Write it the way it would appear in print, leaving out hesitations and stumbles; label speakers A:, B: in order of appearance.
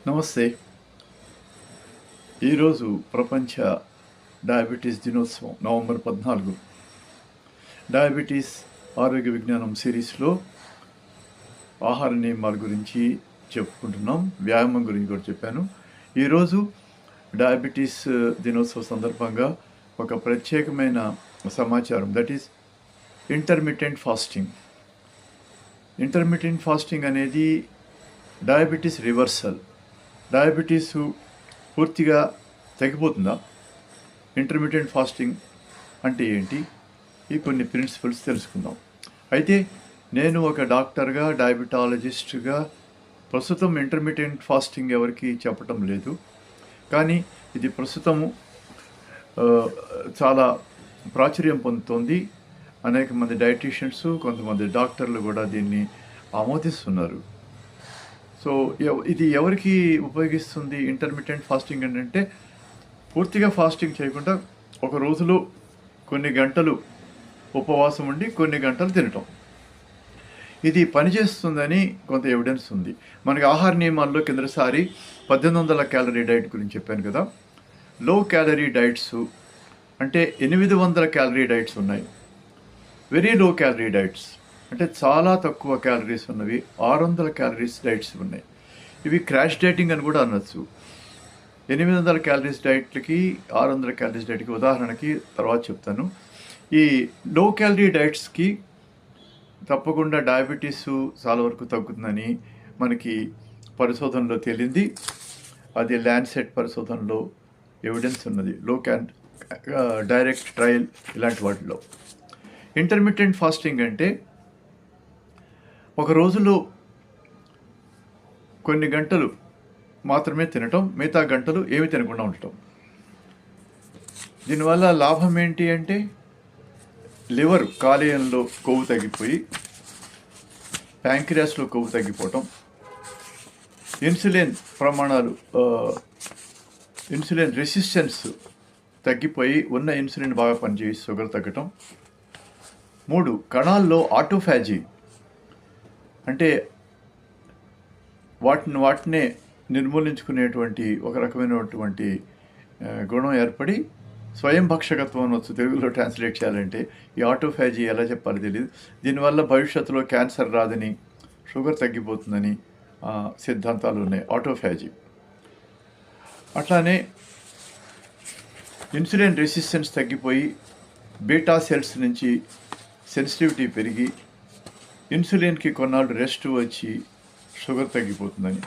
A: నమస్తే. ఈరోజు ప్రపంచ డయాబెటీస్ దినోత్సవం నవంబర్ 14. డయాబెటీస్ ఆరోగ్య విజ్ఞానం సిరీస్లో ఆహార నియమాల గురించి చెప్పుకుంటున్నాం. వ్యాయామం గురించి కూడా చెప్పాను. ఈరోజు డయాబెటీస్ దినోత్సవం సందర్భంగా ఒక ప్రత్యేకమైన సమాచారం, that is intermittent fasting. Intermittent fasting అనేది డయాబెటీస్ రివర్సల్. డయాబెటీస్ పూర్తిగా తగ్గిపోతుందా? ఇంటర్మీడియట్ ఫాస్టింగ్ అంటే ఏంటి? ఈ కొన్ని ప్రిన్సిపల్స్ తెలుసుకుందాం. అయితే నేను ఒక డాక్టర్గా, డయాబెటాలజిస్ట్గా ప్రస్తుతం ఇంటర్మీడియట్ ఫాస్టింగ్ ఎవరికి చెప్పటం లేదు. కానీ ఇది ప్రస్తుతము చాలా ప్రాచుర్యం పొందుతోంది. అనేక మంది డైటీషియన్స్, కొంతమంది డాక్టర్లు కూడా దీన్ని ఆమోదిస్తున్నారు. సో ఇది ఎవరికి ఉపయోగిస్తుంది? ఇంటర్మిటెంట్ ఫాస్టింగ్ ఏంటంటే పూర్తిగా ఫాస్టింగ్ చేయకుండా ఒక రోజులో కొన్ని గంటలు ఉపవాసం ఉండి కొన్ని గంటలు తినటం. ఇది పనిచేస్తుందని కొంత ఎవిడెన్స్ ఉంది. మనకి ఆహార నియమాల్లో కిందసారి 1800 క్యాలరీ డైట్ గురించి చెప్పాను కదా. లో క్యాలరీ డైట్స్ అంటే 800 క్యాలరీ డైట్స్ ఉన్నాయి. వెరీ లో క్యాలరీ డైట్స్ అంటే చాలా తక్కువ క్యాలరీస్ ఉన్నవి 600 క్యాలరీస్ డైట్స్ ఉన్నాయి. ఇవి క్రాష్ డైటింగ్ అని కూడా అనొచ్చు. 800 క్యాలరీస్ డైట్లకి 600 క్యాలరీస్ డైట్కి ఉదాహరణకి తర్వాత చెప్తాను. ఈ లో క్యాలరీ డైట్స్కి తప్పకుండా డయాబెటీస్ చాలా వరకు తగ్గుతుందని మనకి పరిశోధనలో తేలింది. అది ల్యాన్సెట్ పరిశోధనలో ఎవిడెన్స్ ఉన్నది. డైరెక్ట్ ట్రయల్ ఇలాంటి వాటిలో. ఇంటర్మిటెంట్ ఫాస్టింగ్ అంటే ఒక రోజులో కొన్ని గంటలు మాత్రమే తినటం, మిగతా గంటలు ఏమి తినకుండా ఉండటం. దీనివల్ల లాభం ఏంటి అంటే లివర్ కాలేయంలో కొవ్వు తగ్గిపోయి ప్యాంక్రియాస్లో కొవ్వు తగ్గిపోవటం, ఇన్సులిన్ ప్రమాణాలు, ఇన్సులిన్ రెసిస్టెన్స్ తగ్గిపోయి ఉన్న ఇన్సులిన్ బాగా పనిచేసి షుగర్ తగ్గటం. 3, కణాల్లో ఆటోఫాజీ అంటే వాటినే నిర్మూలించుకునేటువంటి ఒక రకమైనటువంటి గుణం ఏర్పడి స్వయం భక్షకత్వం అనొచ్చు తెలుగులో ట్రాన్స్లేట్ చేయాలంటే. ఈ ఆటోఫాజీ ఎలా చెప్పాలో తెలియదు. దీనివల్ల భవిష్యత్తులో క్యాన్సర్ రాదని, షుగర్ తగ్గిపోతుందని సిద్ధాంతాలు ఉన్నాయి. ఆటోఫాజీ. అట్లానే ఇన్సులిన్ రెసిస్టెన్స్ తగ్గిపోయి బీటా సెల్స్ నుంచి సెన్సిటివిటీ పెరిగి ఇన్సులిన్కి కొన్నాళ్ళు రెస్ట్ వచ్చి షుగర్ తగ్గిపోతుందని.